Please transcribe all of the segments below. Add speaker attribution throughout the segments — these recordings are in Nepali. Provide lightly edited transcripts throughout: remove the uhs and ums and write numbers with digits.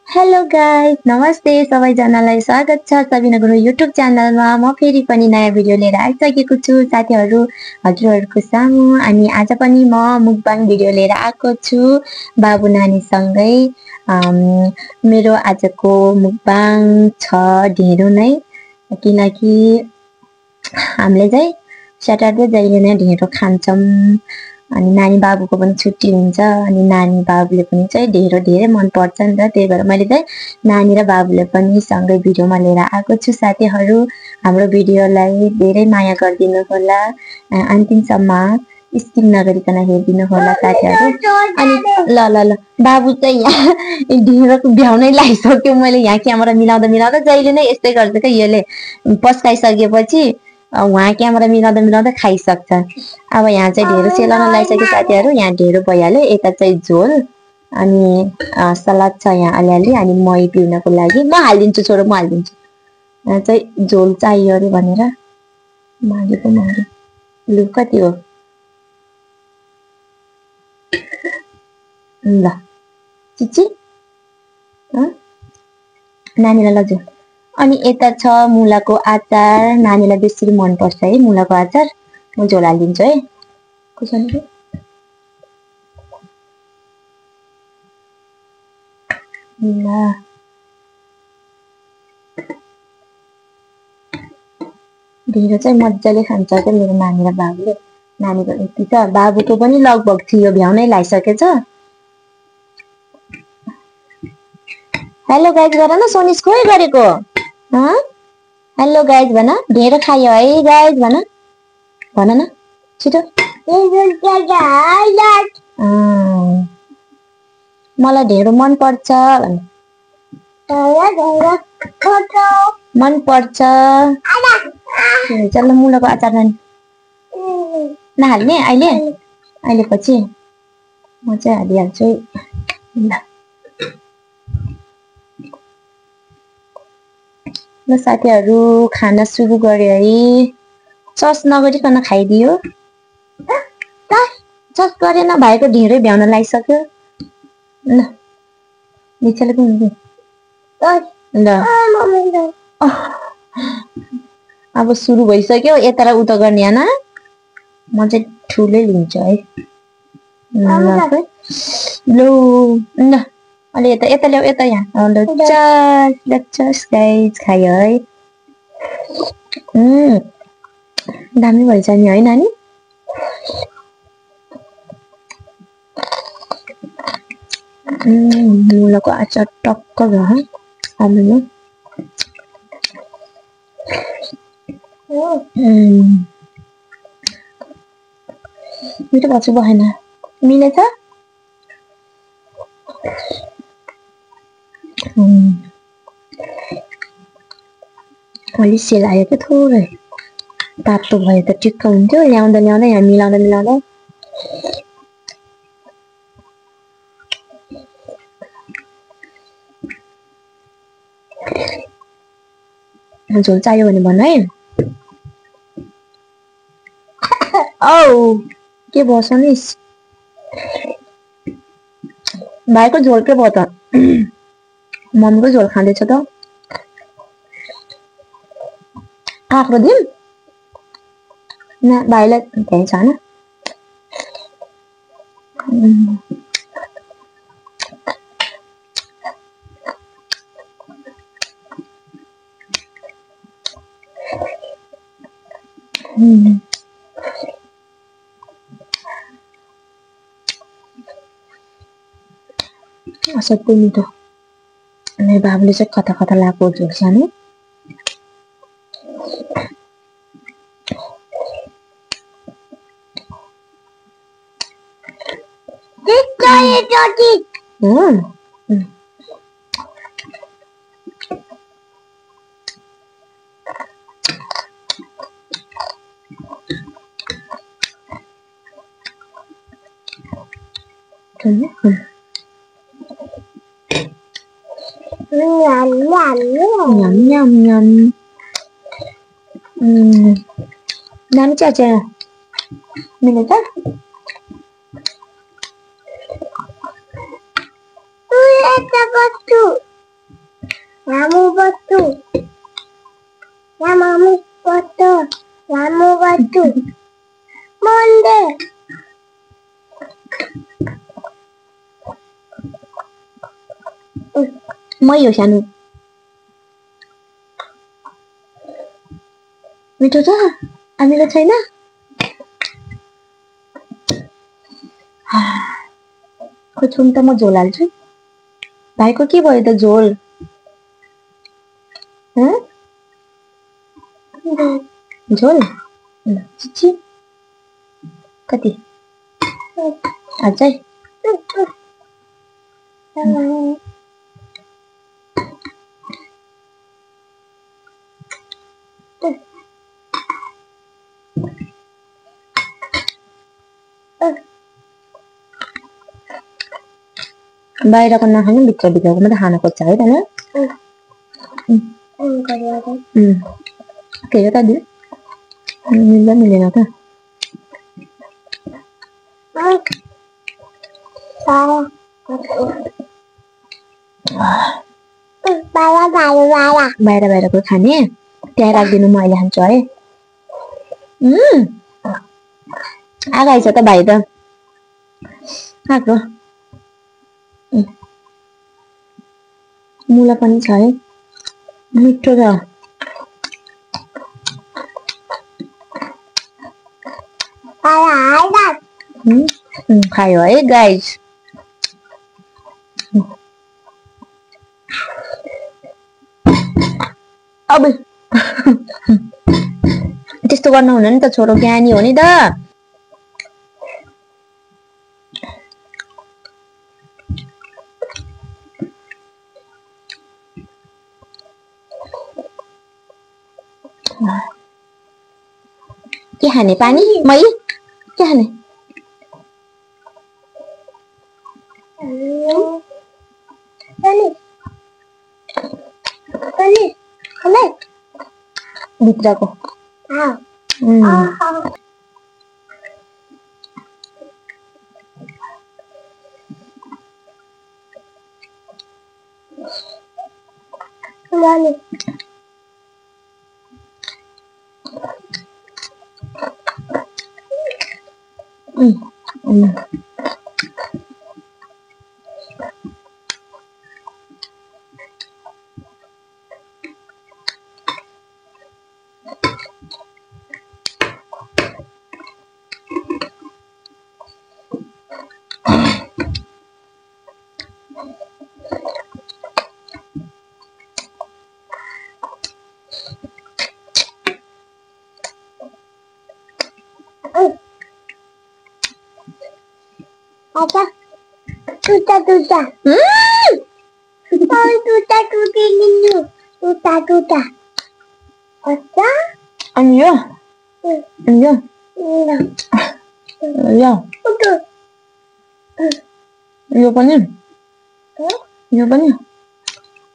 Speaker 1: हेलो गाइस, नमस्ते सबैजनालाई स्वागत छ सबिना गुरु युट्युब च्यानलमा। म फेरि पनि नयाँ भिडियो लिएर आइसकेको छु साथीहरू हजुरहरूको सामु। अनि आज पनि म मुकबाङ भिडियो लिएर आएको छु बाबु नानीसँगै। मेरो आजको मुकबाङ छ ढेँडो नै, किनकि हामीले चाहिँ स्याटरडे जहिले नै ढेँडो खान्छौँ। अनि नानी बाबुको पनि छुट्टी हुन्छ, अनि नानी बाबुले पनि चाहिँ ढेँडो धेरै मन पर्छ नि त, त्यही भएर मैले चाहिँ नानी र बाबुले पनि सँगै भिडियोमा लिएर आएको छु साथीहरू। हाम्रो भिडियोलाई धेरै माया गरिदिनु होला, अन्तिमसम्म स्किप नगरिकन हेरिदिनु होला साथीहरू। अनि ल ल ल बाबु चाहिँ यहाँ ढेँडोको भ्याउनै लगाइसक्यो। मैले यहाँ क्यामेरा मिलाउँदा मिलाउँदा जहिले नै यस्तै गर्छ क्या, यसले पस्काइसकेपछि उहाँ क्यामेरा मिलाउँदा मिलाउँदा खाइसक्छ। अब यहाँ चाहिँ ढेँडो सेलाउन लगाइसक्यो साथीहरू। यहाँ ढेँडो भइहाल्यो, यता चाहिँ झोल अनि सलाद छ यहाँ अलिअलि। अनि मही पिउनको लागि म हालिदिन्छु, छोरो म हालिदिन्छु। यहाँ चाहिँ झोल चाहियो अरे भनेर मागेको मागे। लु कति हो ल चिची नानीलाई लग्यो। अनि यता छ मुलाको अचार, नानीलाई बेसी मनपर्छ है मुलाको अचार। म झोल हालिदिन्छु है। खुर्सानी ल ढेँडो चाहिँ मजाले खान्छ क्या मेरो नानी र बाबुले। नानीको यति छ, बाबुको पनि लगभग थियो, भ्याउनै लगाइसकेछ। हेलो गाइज गर न, सोनिस खोइ गरेको। हेलो गाइज भन, ढेँडो खायो है गाइज भन, भन न छिटो। मलाई ढेँडो मन पर्छ भन, मन पर्छ। चल मुलाको अचार नहाल्ने अहिले, अहिले पछि म चाहिँ हालिहाल्छु है। ल साथीहरू खाना सुरु गऱ्यो है। सस नगरिकन खाइदियो। सस गरेन, भाइको ढेँडो भ्याउन लागिसक्यो। ल निचेले पनि ल अब सुरु भइसक्यो। यता र उता गर्ने आना, म चाहिँ ठुलै लिन्छु है। लु ल अलि यता यता ल्याऊ, यता यहाँ लचस गाइज खायो है। दामी भएछ नि है नानी। मुलाको अचार टक्क भयो आलुमा। मिठो भएको भएन, मिलेछ। अलि सेलायो क्या थोरै, तातो भयो त ठिक्क हुन्थ्यो। ल्याउँदा ल्याउँदा यहाँ मिलाउँदा मिलाउँदा झोल चाहियो भने भन है। औ के भयो सोनिस, भाइको झोल के भयो त? मम्मीको झोल खाँदैछ त। काँक्रो दिउँ न भाइलाई, त्यही छ न। असाध्यै मिठो। मेरो बाबुले चाहिँ कता कता लगाएको झोल सानो। Nhậm nhậm nhậm. Nắm chà chà. Mình được thích. लामो बट्टु लामो बट्टु लामो बट्टु मन्डे मै हो सानो मिठो छ हामीलाई छैन खोइ सुन त म झोल हाल्छु भाइको के भयो त झोल झोल चिची कति अझै बाहिरको नखानु भित्रको मात्रै खान खोज्छ है त के हो त दि मिलेन त बाहिरको खाने त्यहाँ राखिदिनु म अहिले खान्छु है आगाइछ त भाइ त खाएको मुला पनि छ है मिठो छ खायो है गाइस अब त्यस्तो गर्न हुन्न नि त छोरो ज्ञानी हो नि त के खाने पानी मै के खाने भित्रको Apa? Tuta. Oh, tuta ini. Tuta. Apa? Anya. Iya. Betul.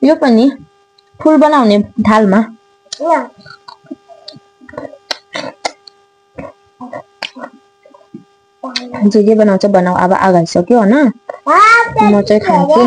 Speaker 1: यो पनि फुल बनाउने थालमा जे बनाउँछ बनाऊ अब आगाइसक्यो हैन म चाहिँ खान्छु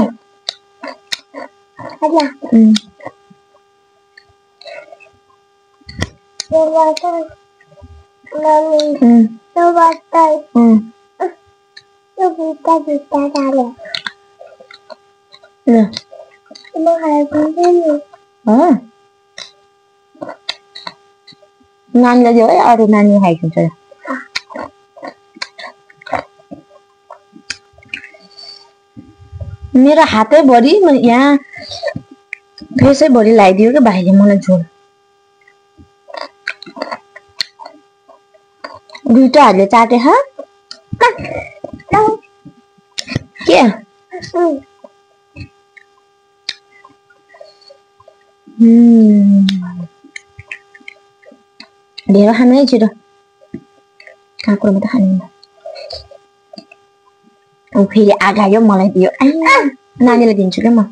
Speaker 1: नानीलाई दियो है अरू नानी खाइदिन्छ मेरो हातै भरि यहाँ फेसै भरि लगाइदियो के भाइले मलाई झोल दुईटा हातले चाटे ह के धेरै खानु है छिटो काँक्रो मात्रै खानु ऊ फेरि आगायो मलाई दियो नानीलाई दिन्छु के म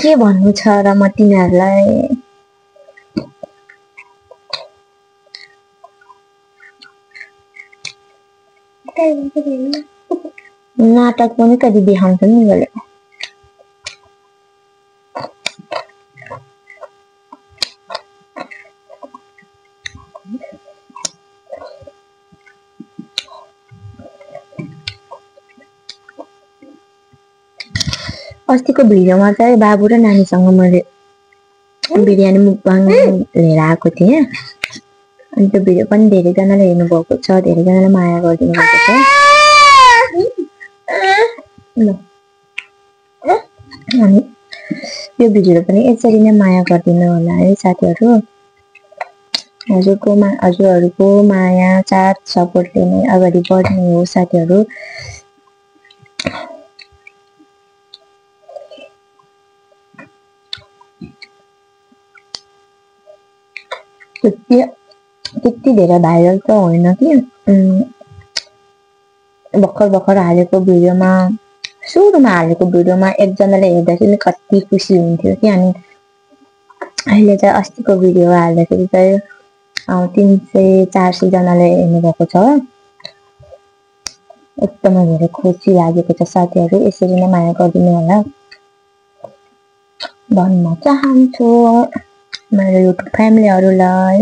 Speaker 1: के भन्नु छ र म तिनीहरूलाई नाटक पनि कति देखाउँछ नि गरे अस्तिको भिडियोमा चाहिँ बाबु र नानीसँग मैले बिरयानी मुकबाङ लिएर आएको थिएँ अनि त्यो भिडियो पनि धेरैजनाले हेर्नु भएको छ धेरैजनाले माया गरिदिनु भएको छ अनि यो भिडियो पनि यसरी नै माया गरिदिनु होला है साथीहरु हजुरहरूको माया साथ सपोर्टले नै अगाडि बढ्ने हो साथीहरु त्यति धेरै भाइरल त होइन कि भर्खर हालेको भिडियोमा सुरुमा हालेको भिडियोमा एकजनाले हेर्दाखेरि कति खुसी हुन्थ्यो कि अनि अहिले चाहिँ अस्तिको भिडियो हाल्दाखेरि चाहिँ 300-400 जनाले हेर्नु भएको छ एकदमै धेरै खुसी लागेको छ साथीहरु यसरी नै माया गरिदिनु होला भन्न चाहन्छु मेरो युट्युब फ्यामिलीहरुलाई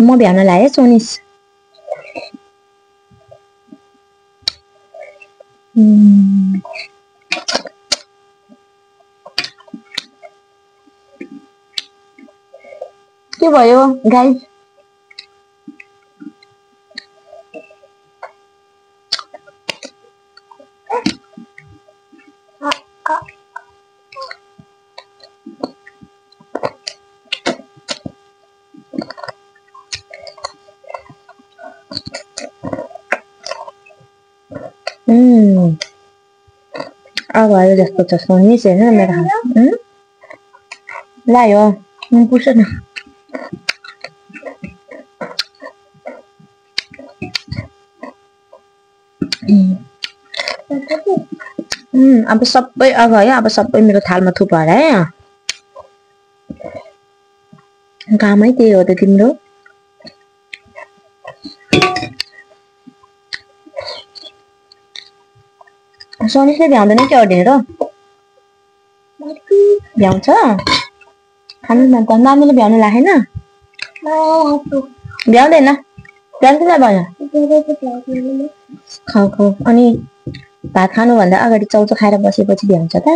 Speaker 1: म भ्याउन लाए सोनिस के भयो गाइस अब आयो जस्तो छ सोनिस हैन मेरो हात लायो पुछ न अब सबै आयो अब सबै मेरो थालमा थुप हराए कामै त्यही हो त तिम्रो सोनिसले भ्याउँदैन के अर्डेर भ्याउँछ खानु न त नानीले भ्याउनु लागेन भ्याउँदैन भ्याउँदैन भयो खाऊ खाऊ अनि भात खानु भन्दा अगाडि चौचो खाएर बसेपछि भ्याउँछ त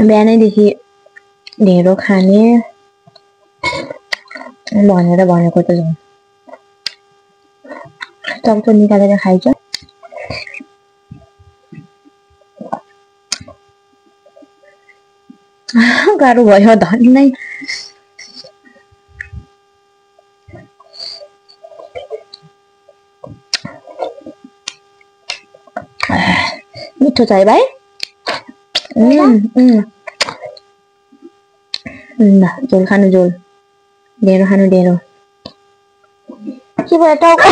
Speaker 1: बिहानैदेखि ढेँडो खाने भनेर भनेको त झन् चौचो निकालेर खाइन्छ गाह्रो भयो धनी नै मिठो छ है भाइ झोल खानु झोल ढेँडो खानु ढेँडो के भयो टाउको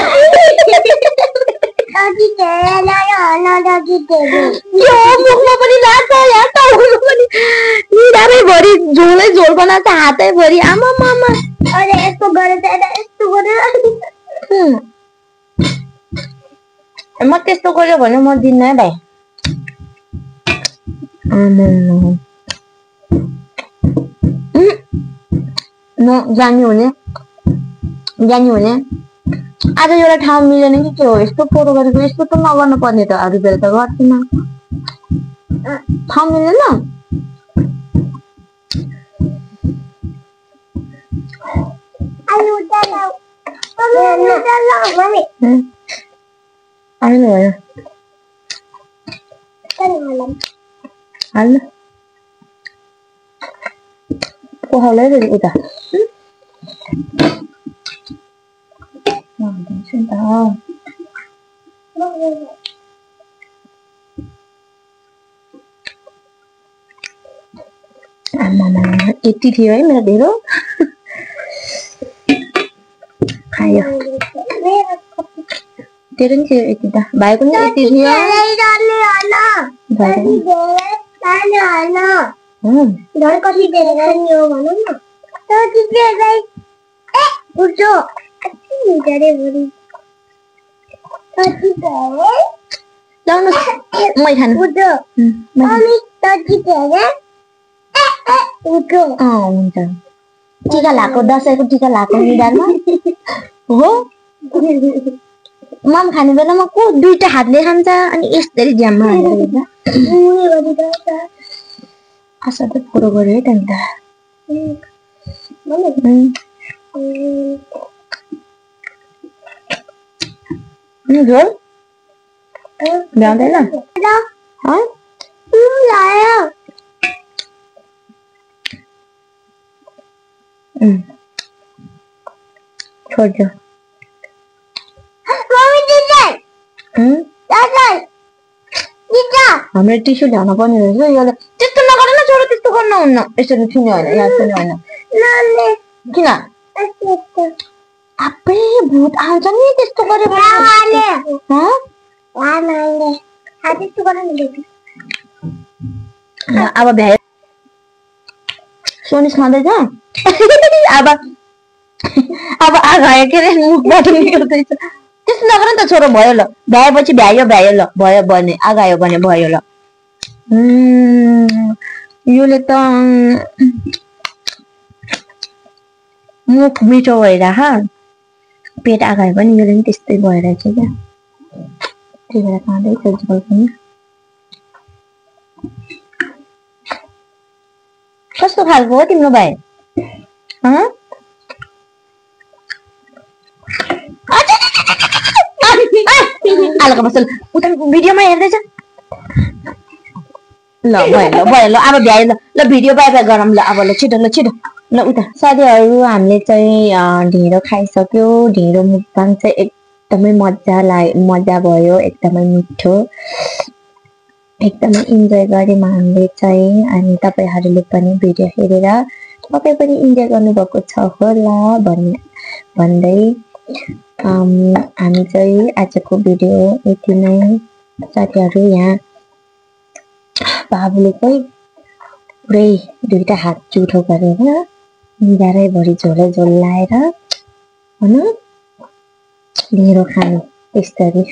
Speaker 1: मुखमा पनि लाग्छ यार टाउकोमा पनि निधारै भरि झोलै झोल बनाएको हातै भरि आमा मामा अरे यस्तो गरेर यस्तो गरेर म त्यस्तो गर्यो भने म दिन्न है भाइ म जाने हुने आज एउटा ठाउँ मिलेन कि के हो यस्तो फोटो गरेको यस्तो त नगर्नु पर्ने त अरू बेला त गर्थिन ठाउँ मिलेन आउनु भयो हाल्नु पोखाउलै फेरि उता यति थियो है मेरो ढेँडो खायो तेरो नि थियो यति त भाइको नि यति थियो मै खानु हुन्छ टीका लाएको दसैँको टीका लाएको निधारमा हो मम खाने बेलामा को दुईटा हातले खान्छ अनि यसरी ज्याममा हालेर आशा त पुरो गर्यो है त झोल भ्याउँदैन छोड्यो हाम्रो टिस्यु ल्याउन पर्ने रहेछ यसले त्यस्तो नगर न छोरो त्यस्तो गर्नु हुन्न यसरी छुने होइन यहाँ छुने होइन किन आफै भूत आउँछ नि त्यस्तो गरे अब भ्याए सोनिस खाँदैछ अब आगायो के अरे मुखबाट निकाल्दैछ त्यस्तो नगर नि त छोरो भयो ल भ्याएपछि भ्यायो ल भयो भने आगायो भने भयो ल योले त मुख मिठो भइरह पेट आगायो पनि योले नि त्यस्तै भइरहेछ क्या त्यही भएर खाँदैछ झोल पनि कस्तो खालको हो तिम्रो भाइ आलका बसल उता भिडियोमा हेर्दैछ ल भयो ल अब भ्यायो ल भिडियो बाइ बाइ गरौँ ल अब ल छिटो ल उता साथीहरू हामीले चाहिँ ढेँडो खाइसक्यो ढेँडो मुक्ताङ चाहिँ एकदमै मजा भयो एकदमै मिठो एकदमै इन्जोय गर्यौँ हामीले चाहिँ अनि तपाईहरुले पनि भिडियो हेरेर तपाई पनि इन्जोय गर्नुभएको छ होला भन्दै हामी चाहिँ आजको भिडियो यति नै साथीहरु यहाँ बाबुले चाहिँ पुरै दुईटा हात जुठो गरेर निधारै भरि झोल लाएर हैन ढेँडो खानु त्यसरी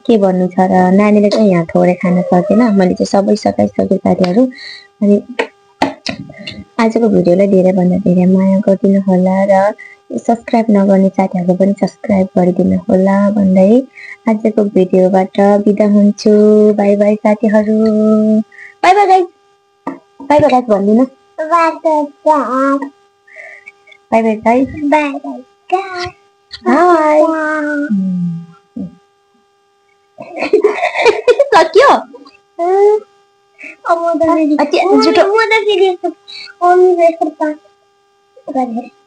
Speaker 1: के भन्नु छ र नानीले चाहिँ यहाँ थोरै खान सकेन मैले चाहिँ सबै सकाइसके साथीहरु अनि आजको भिडियोलाई धेरै भन्दा धेरै माया गरिदिनु होला र सब्स्क्राइब नगर्ने साथीहरुले पनि सब्स्क्राइब गरिदिनु होला भन्दै आजको भिडियोबाट बिदा हुन्छु बाइ बाइ साथीहरु बाइ बाइ गाइस भन्दिनु बाइ बाइ गाइस हाय सक्यो अब म त फेरि